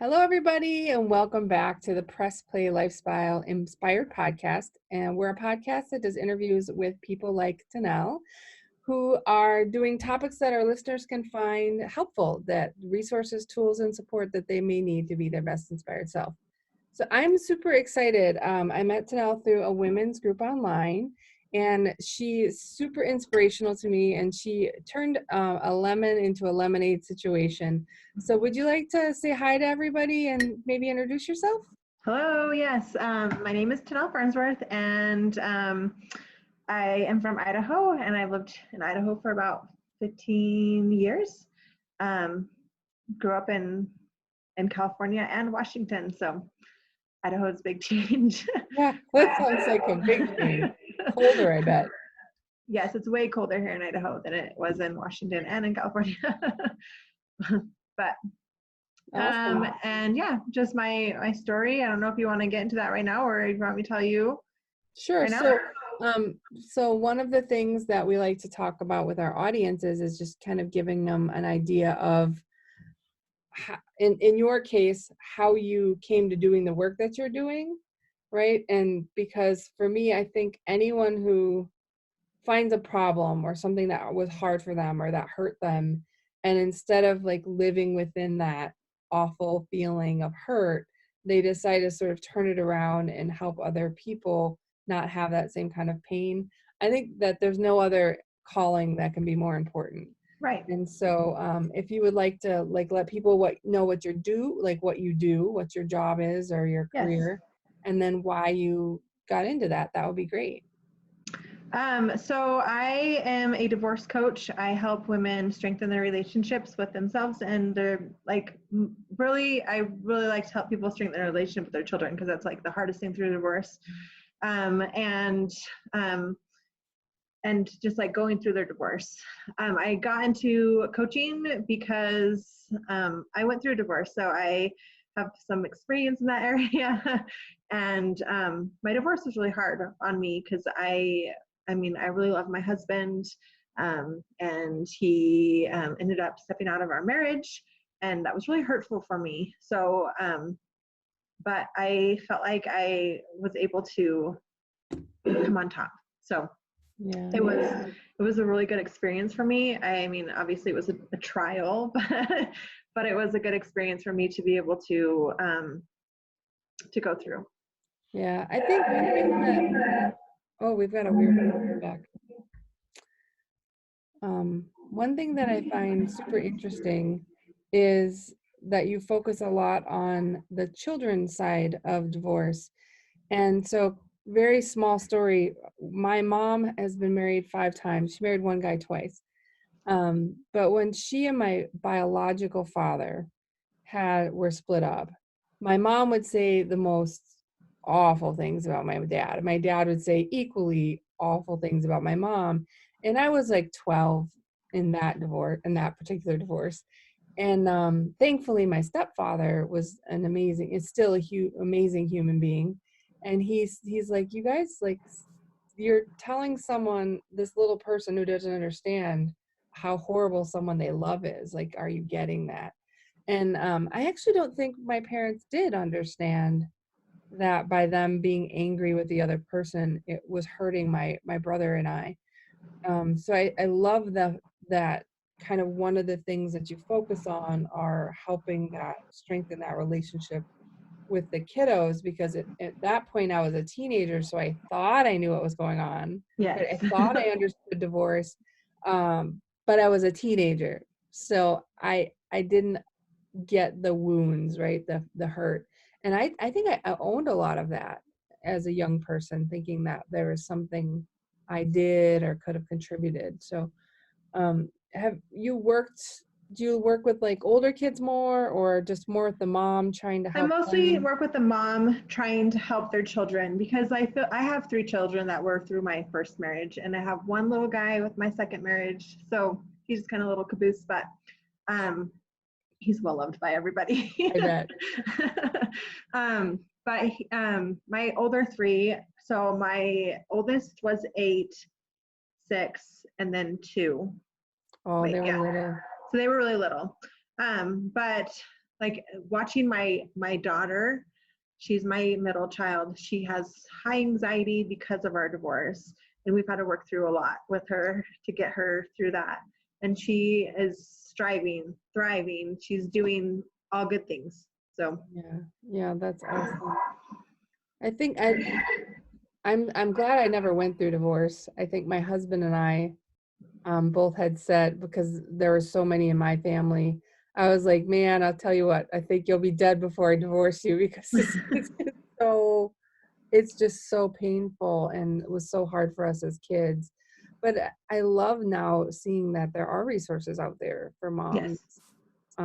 Hello, everybody, and welcome back to the Press Play Lifestyle Inspired podcast. And we're a podcast that does interviews with people like TaNelle, who are doing topics that our listeners can find helpful, that resources, tools, and support that they may need to be their best inspired self. So I'm super excited. I met TaNelle through a women's group online, and she's super inspirational to me, and she turned a lemon into a lemonade situation. So would you like to say hi to everybody and maybe introduce yourself? Hello, yes. My name is TaNelle Farnsworth, and I am from Idaho, and I've lived in Idaho for about 15 years. Grew up in California and Washington, so Idaho's a big change. Yeah, that sounds like a big change. Colder, I bet. Yes, it's way colder here in Idaho than it was in Washington and in California. But Awesome. and yeah, just my story. I don't know if you want to get into that right now, or you want me to tell you Sure. right now. So one of the things that we like to talk about with our audiences is just kind of giving them an idea of in your case, how you came to doing the work that you're doing, right? And because for me, I think anyone who finds a problem or something that was hard for them or that hurt them, and instead of like living within that awful feeling of hurt, they decide to sort of turn it around and help other people not have that same kind of pain. I think that there's no other calling that can be more important. Right. And so if you would like to let people know what you do, what your job is or your Yes. career, and then why you got into that, that would be great. So I am a divorce coach. I help women strengthen their relationships with themselves, and they're like I really like to help people strengthen their relationship with their children, because that's like the hardest thing through divorce. Um, and um, and just like going through their divorce. I got into coaching because I went through a divorce, so I have some experience in that area. And my divorce was really hard on me because I mean, I really love my husband, and he ended up stepping out of our marriage, and that was really hurtful for me. So, but I felt like I was able to come on top. So Yeah. it was a really good experience for me. I mean, obviously it was a trial, but it was a good experience for me to be able to go through. Yeah, I think one thing that, oh, we've got a weird feedback. One thing that I find super interesting is that you focus a lot on the children's side of divorce. And so, very small story. My mom has been married 5 times. She married one guy twice. But when she and my biological father were split up, my mom would say the most awful things about my dad. My dad would say equally awful things about my mom. And I was like 12 in that particular divorce. And thankfully, my stepfather was is still a amazing human being. And he's like, you guys, like, you're telling someone, this little person who doesn't understand how horrible someone they love is. Like, are you getting that? And I actually don't think my parents did understand that by them being angry with the other person, it was hurting my brother and I. So I love that kind of one of the things that you focus on are helping that strengthen that relationship with the kiddos, because at that point I was a teenager, so I thought I knew what was going on. Yes. Right? I thought I understood divorce, but I was a teenager, so I didn't get the wounds, right? The hurt. And I think I owned a lot of that as a young person, thinking that there was something I did or could have contributed. So do you work with like older kids more, or just more with the mom trying to I help mostly them? work with the mom trying to help their children, because I feel I have 3 children that were through my first marriage, and I have one little guy with my second marriage. So he's kind of a little caboose, but um, he's well loved by everybody. I bet. But my older 3, so my oldest was 8, 6, and then 2. Oh, Wait, they were yeah. little. So they were really little. But like watching my daughter, she's my middle child. She has high anxiety because of our divorce, and we've had to work through a lot with her to get her through that. And she is striving, thriving. She's doing all good things. So Yeah. Yeah, that's awesome. I think I'm glad I never went through divorce. I think my husband and I both had said, because there were so many in my family, I was like, man, I'll tell you what, I think you'll be dead before I divorce you, because so it's just so painful, and it was so hard for us as kids. But I love now seeing that there are resources out there for moms, yes.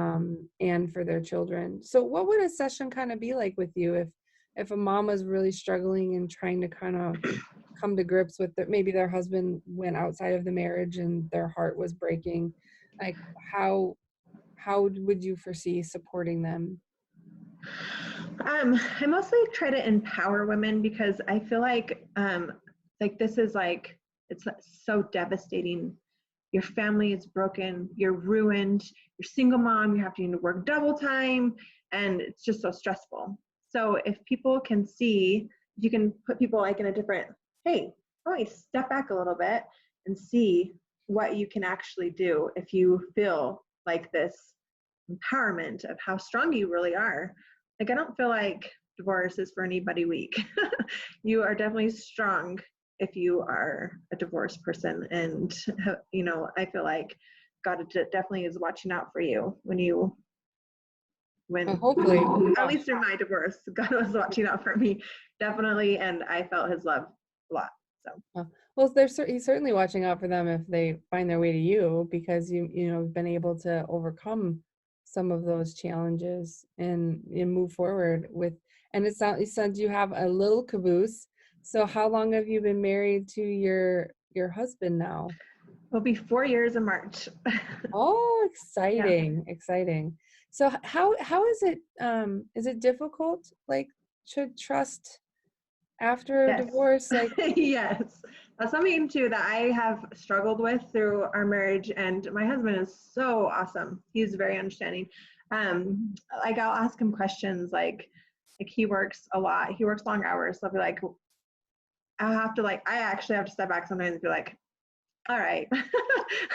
and for their children. So what would a session kind of be like with you if a mom was really struggling and trying to kind of come to grips with that, maybe their husband went outside of the marriage and their heart was breaking? Like, how would you foresee supporting them? I mostly try to empower women because I feel like this is like, it's so devastating. Your family is broken, you're ruined, you're single mom, you have to work double time, and it's just so stressful. So if people can see, you can put people like in a different, hey, why step back a little bit and see what you can actually do if you feel like this empowerment of how strong you really are. Like, I don't feel like divorce is for anybody weak. You are definitely strong if you are a divorced person. And, I feel like God definitely is watching out for you when, Hopefully. at least in my divorce, God was watching out for me, definitely. And I felt his love a lot. So, Well, he's certainly watching out for them if they find their way to you, because you've been able to overcome some of those challenges and move forward with. And it sounds you have a little caboose. So how long have you been married to your husband now? it'll be 4 years in March. Oh, Yeah. exciting. So how is it difficult, like, to trust after a Yes. divorce? Like, Yes. That's something too that I have struggled with through our marriage. And my husband is so awesome. He's very understanding. Like, I'll ask him questions like he works a lot. He works long hours. So I'll be like, I actually have to step back sometimes and be like, all right,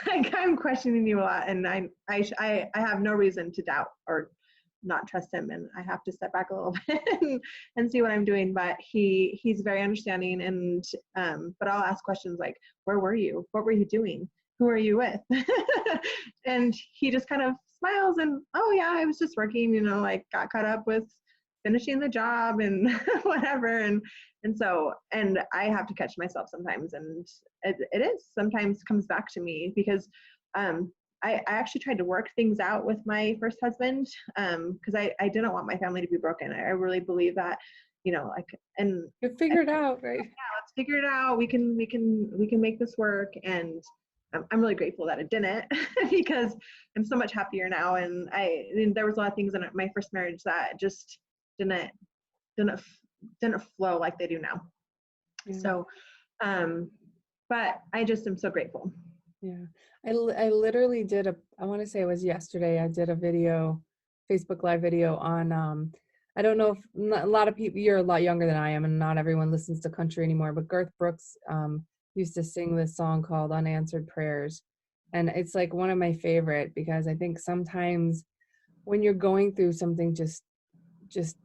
like, I'm questioning you a lot, and I have no reason to doubt or not trust him, and I have to step back a little bit and see what I'm doing. But he's very understanding, and but I'll ask questions like, where were you? What were you doing? Who are you with? And he just kind of smiles and, oh yeah, I was just working, like, got caught up with finishing the job and whatever. And I have to catch myself sometimes, and it is sometimes comes back to me because I actually tried to work things out with my first husband, because I didn't want my family to be broken. I really believe that, like, and you figured out, right? let's figure it out. We can make this work. And I'm really grateful that it didn't because I'm so much happier now. And there was a lot of things in my first marriage that just didn't didn't didn't flow like they do now. Yeah. So, but I just am so grateful. Yeah. I literally did I want to say it was yesterday, I did a video, Facebook Live video on, I don't know if a lot of people, you're a lot younger than I am, and not everyone listens to country anymore, but Garth Brooks used to sing this song called Unanswered Prayers. And it's like one of my favorite, because I think sometimes when you're going through something just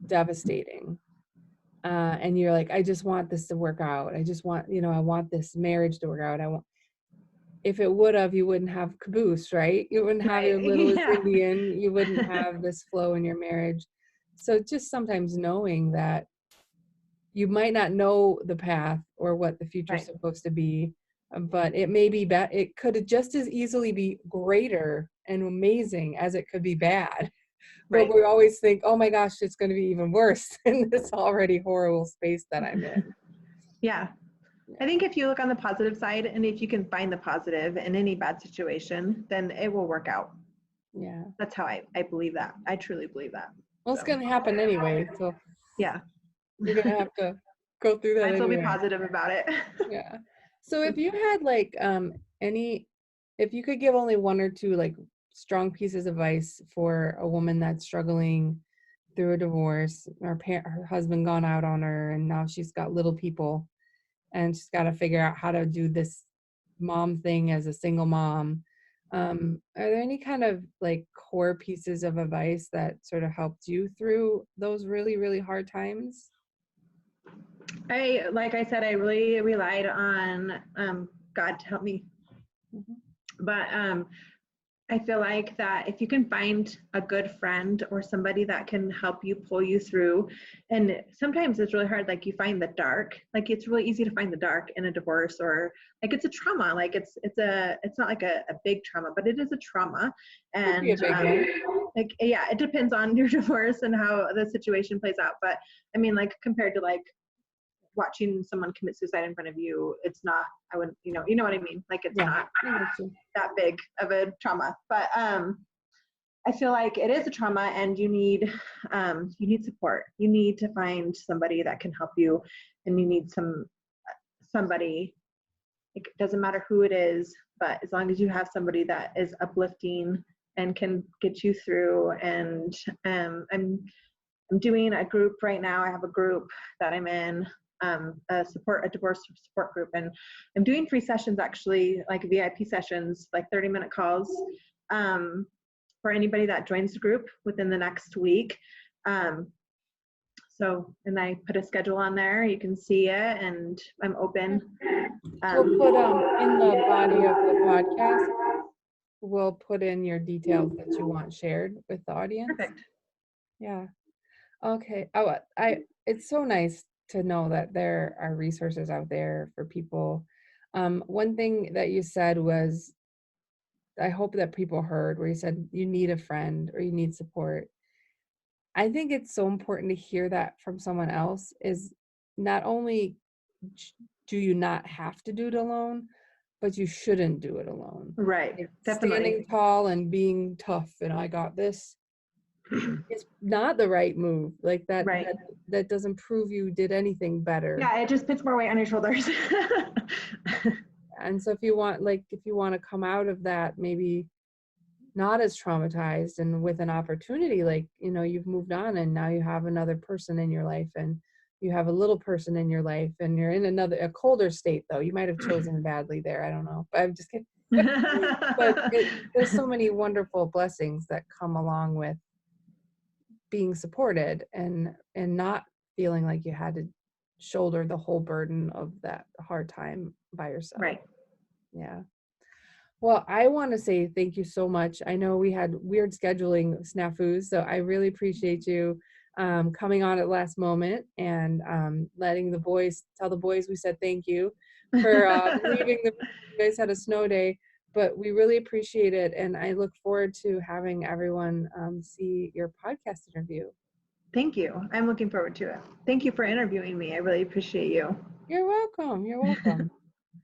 devastating, and you're like, I just want this to work out. I just want, I want this marriage to work out. If it would have, you wouldn't have caboose, right? You wouldn't have Right. your littlest Yeah. Indian. You wouldn't have this flow in your marriage. So just sometimes knowing that you might not know the path or what the future is Right. supposed to be, but it may be bad. It could just as easily be greater and amazing as it could be bad. But Right. we always think, oh my gosh, it's going to be even worse in this already horrible space that I'm in. Yeah. I think if you look on the positive side and if you can find the positive in any bad situation, then it will work out. Yeah. That's how I believe that. I truly believe that. Well, it's So, going to happen anyway. So yeah. you're going to have to go through that Might as well be anyway. positive about it. Yeah. So if you had like any if you could give only one or two like strong pieces of advice for a woman that's struggling through a divorce? Her husband gone out on her, and now she's got little people, and she's got to figure out how to do this mom thing as a single mom. Are there any kind of like core pieces of advice that sort of helped you through those really, really hard times? Like I said, I really relied on God to help me. Mhm. But I feel like that if you can find a good friend or somebody that can help you pull you through, and sometimes it's really hard, like you find the dark, like it's really easy to find the dark in a divorce, or like it's a trauma, like it's not like a big trauma, but it is a trauma. Could be a And big one. like, yeah, it depends on your divorce and how the situation plays out. But I mean, like compared to like watching someone commit suicide in front of you, it's not, I wouldn't, you know what I mean? Like it's Yeah, not I get you. that big of a trauma. But I feel like it is a trauma, and you need support. You need to find somebody that can help you, and you need somebody. It doesn't matter who it is, but as long as you have somebody that is uplifting and can get you through. And I'm doing a group right now. I have a group that I'm in, a divorce support group, and I'm doing free sessions, actually, like VIP sessions, like 30-minute calls, for anybody that joins the group within the next week. And I put a schedule on there. You can see it, and I'm open. We'll put in the body of the podcast, we'll put in your details that you want shared with the audience. Perfect. Yeah. Okay. Oh, it's so nice to know that there are resources out there for people. One thing that you said was, I hope that people heard, where you said you need a friend or you need support. I think it's so important to hear that from someone else, is not only do you not have to do it alone, but you shouldn't do it alone. Right. Like Definitely. standing tall and being tough and I got this is not the right move. Like Right. that doesn't prove you did anything better. Yeah, it just puts more weight on your shoulders. And so if you want to come out of that, maybe not as traumatized and with an opportunity, like, you've moved on and now you have another person in your life, and you have a little person in your life, and you're in a colder state, though. You might have chosen badly there. I don't know, but I'm just kidding. But there's so many wonderful blessings that come along with being supported and not feeling like you had to shoulder the whole burden of that hard time by yourself. Right. Yeah. Well, I want to say thank you so much. I know we had weird scheduling snafus, so I really appreciate you coming on at last moment and letting tell the boys we said thank you for leaving. You guys had a snow day, but we really appreciate it, and I look forward to having everyone see your podcast interview. Thank you. I'm looking forward to it. Thank you for interviewing me. I really appreciate you. You're welcome. You're welcome.